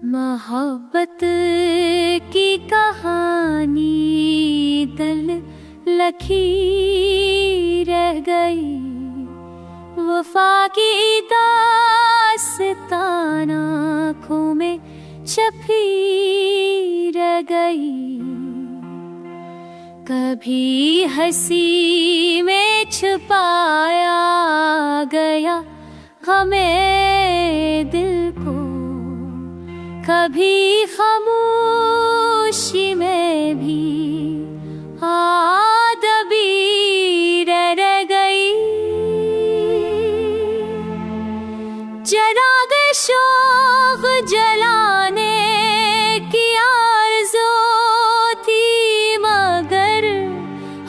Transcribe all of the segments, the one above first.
मोहब्बत की कहानी दिल लखी रह गई, वफा की दास्तान आँखों में छपी रह गई। कभी हंसी में छुपाया गया हमें दिल को, कभी खामोशी में भी दबी रह गई। चिराग शौक जलाने की आरज़ू थी, मगर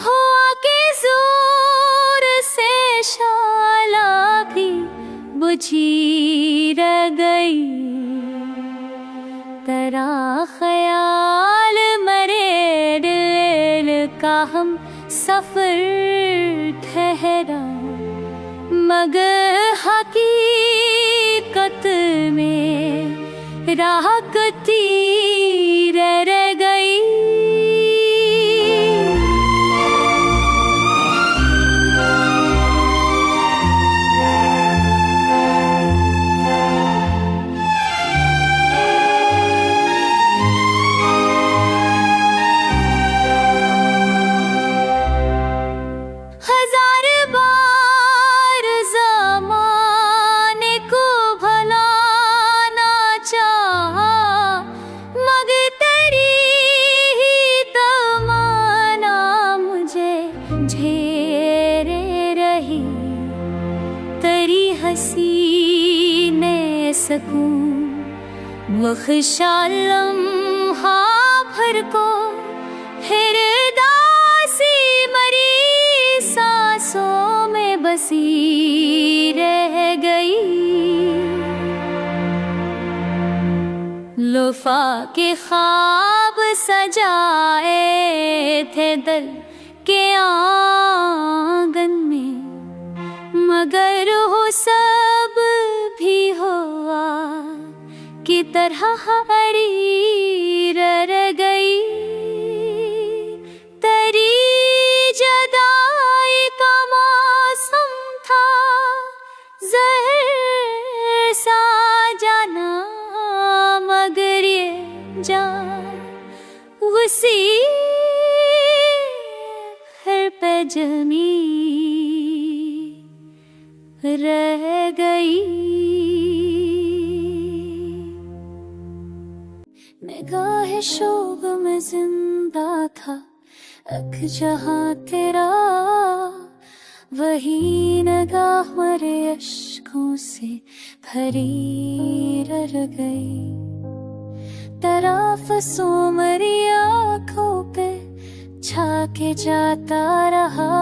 हुआ के जोर से शाला भी बुझी रह गई। तेरा ख्याल मरे दिल का हम सफर ठहरा, मगर हकीकत में राह कटी रह गई। हसीने सकूं वो खुशहाल लम्हा भर को, हिरदासी मरी सांसों में बसी रह गई। लुफा के ख्वाब सजाए थे दिल के आंगन में, मगर हो सब भी हुआ की तरह हरी रह गई। तेरी जुदाई का मौसम था, ज़हर सा जाना, मगर ये जान उसी हर पे जमी रह गई। निगाह शोक में जिंदा था एक जहां तेरा, वही निगाह मरे अश्कों से भरी रह गई। तराफसों मरी आँखों पे छा के जाता रहा,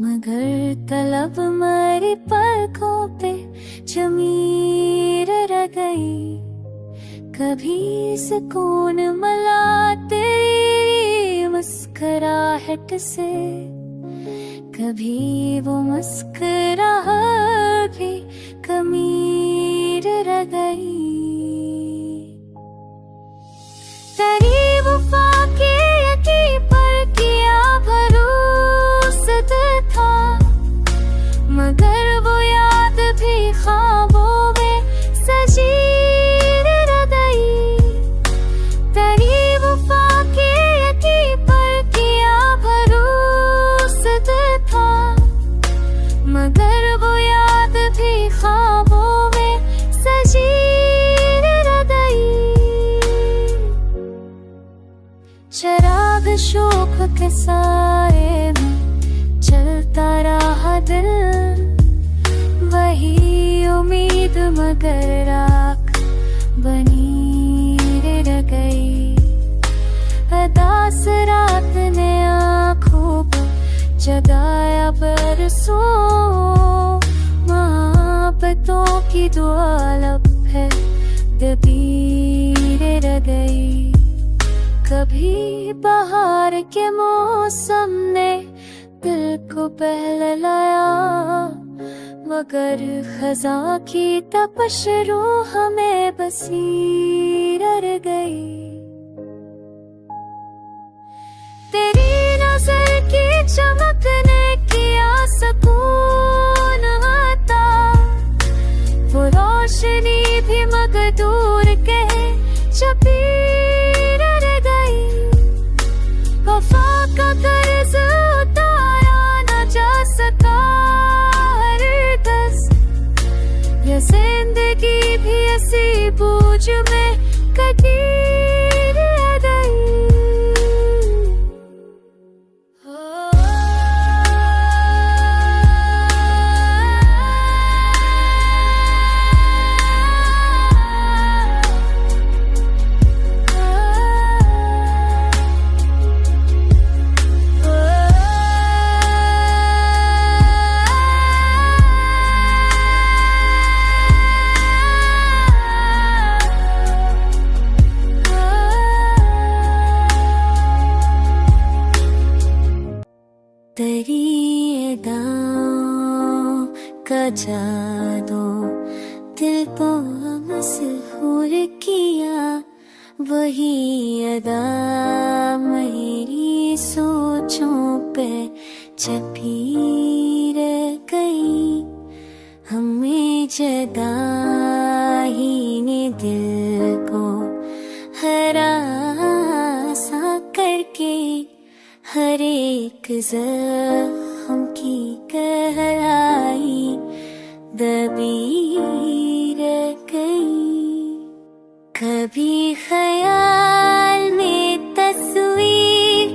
मगर तलब मरी पलकों पे जमी रह गई। कभी सुकून मिला तेरी मुस्कुराहट से, कभी वो मुस्कुराहट भी कमीर रह गई। तेरी वफा के यकीन पर किया भरोसा था, मगर वो याद भी ख्वाबों में सजी रह गई। तेरी वफा के यकीन पर किया भरोसा था, मगर वो याद भी ख्वाबों में सजी रह गई। चिराग शोक के साए में चलता रहा दिल, वही उम्मीद मगर राख बनी रह गई। अदास रात ने आँखों पर जगाया बरसों, मोहब्बतों की दुआ लब है दबी रह गई। कभी बहार के मौसम ने दिल को बहलाया, मगर खजा की तपश रूह में बसी रह गई। तेरी नजर की चमकने किया सुकून आता, वो रोशनी भी मगर दूर के छपी रह गई। वफा का कर्ज उतारा न जा सका हरगिज़, ये जिंदगी भी ऐसी बोझ में कटी रह गई। तेरी अदाओं का जादू दिल को मसहूर किया, वही अदा मेरी सोचों पे छपी रह गई। हमें जुदाई ने दिल को हरासा करके हर एक ज़ख्म की गहराई दबी रह गई। कभी ख्याल में तस्वीर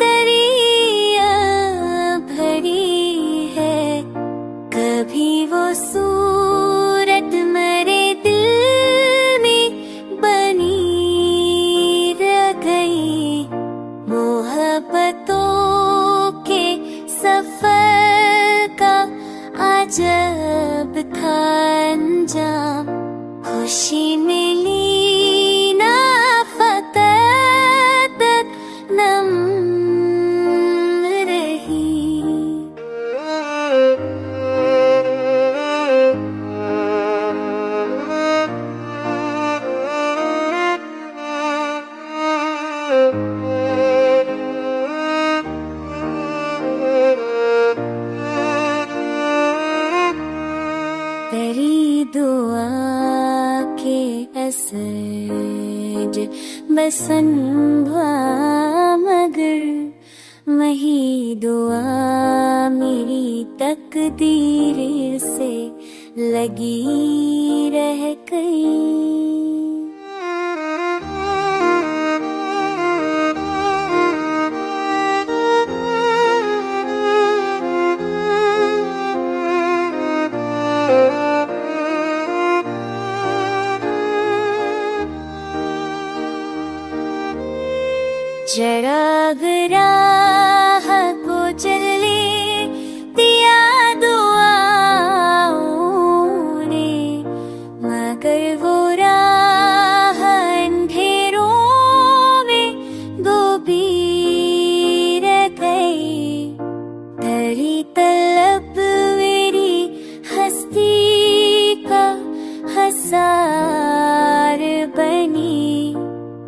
दरिया भरी है, कभी वो सूरत मेरे दिल में बनी रह गई। मोहब्बतों के सफर का अजब था अंजाम, खुशी मिली ना फकत नम रही। तेरी दुआ के असर बसन हुआ, मगर वही दुआ मेरी तकदीर से लगी रह गई। जरा राह को चले दिया दुआओं ने, मगर वो राह अंधेरों में डूबी रह गई। तेरी तलब मेरी हस्ती का हसार बनी,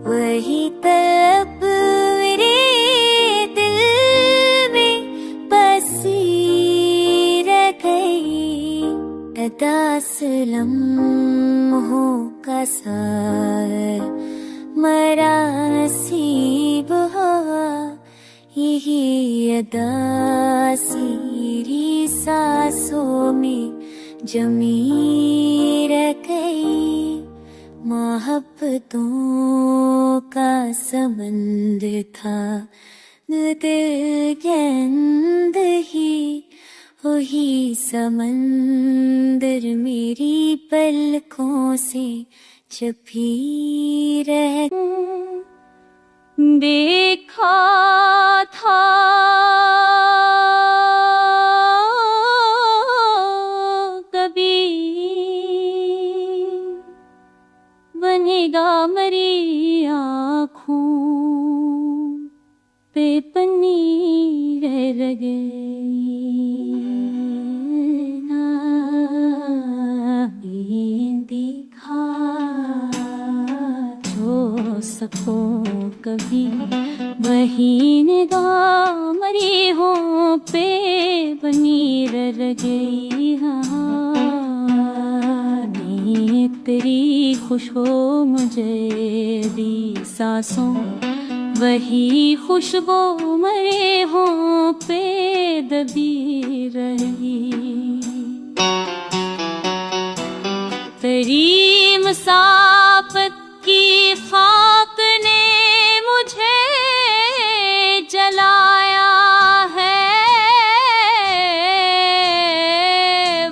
वही तलब दास लम्हों का सार मरा नसीब हुआ, यही अदा सीरी सांसों में जमी रह गई। मोहब्बतों का समंदर था दिल के अंदर ही, वही समंदर मेरी पलकों से छपी रह। देखा था कभी बनेगा मरी आँखों पे पन्नी रह गई। सको कभी, वही निगाह मरी हो पे बनी रह गई। हाँ नींद तेरी खुश हो मुझे दी सांसों, वही खुशबू मरे हो पे दबी रही। तेरी मुसाफत की खाक ने मुझे जलाया है,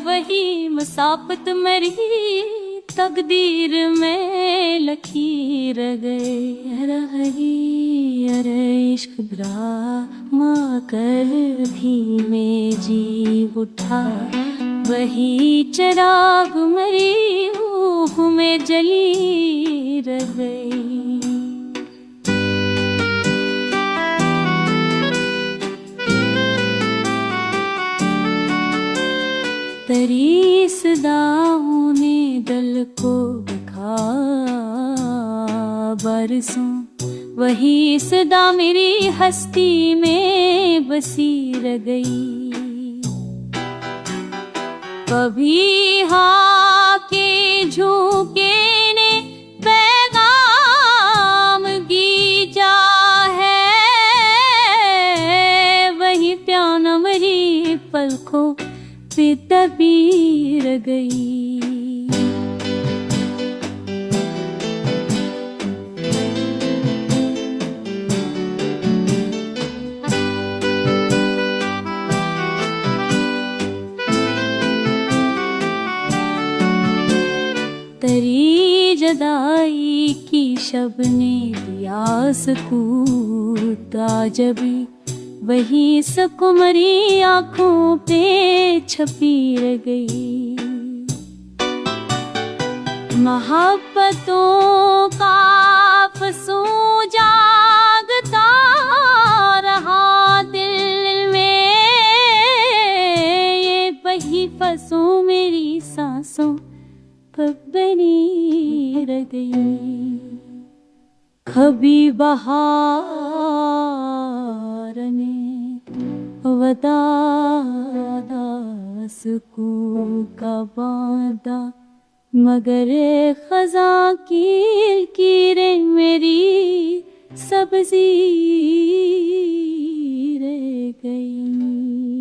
वही मुसाफत मरी तकदीर में लकीर गए रही। अरे इश्क ड्रामा कर भी में जी उठा, वही चिराग मरी रूह में जली रह गई। तेरी सदाओं ने दिल को दिखा बरसों, वही सदा मेरी हस्ती में बसी रह गई। कभी हाँ के झोंके ने पैगाम गीजा है, वही प्याना मरी पलकों पे दबी रह गई। तेरी जदाई की शब ने दिया सकूत जबी, वही सकुमरी आंखों पे छपी रह गई। मोहब्बतों का फसूं जागता रहा दिल में, ये वही फसूं मेरी सांसों पर बनी रह गई। कभी बहार ने वदा सुकून का बांधा, मगर खज़ां की लकीरें मेरी सब्ज़ी रह गई।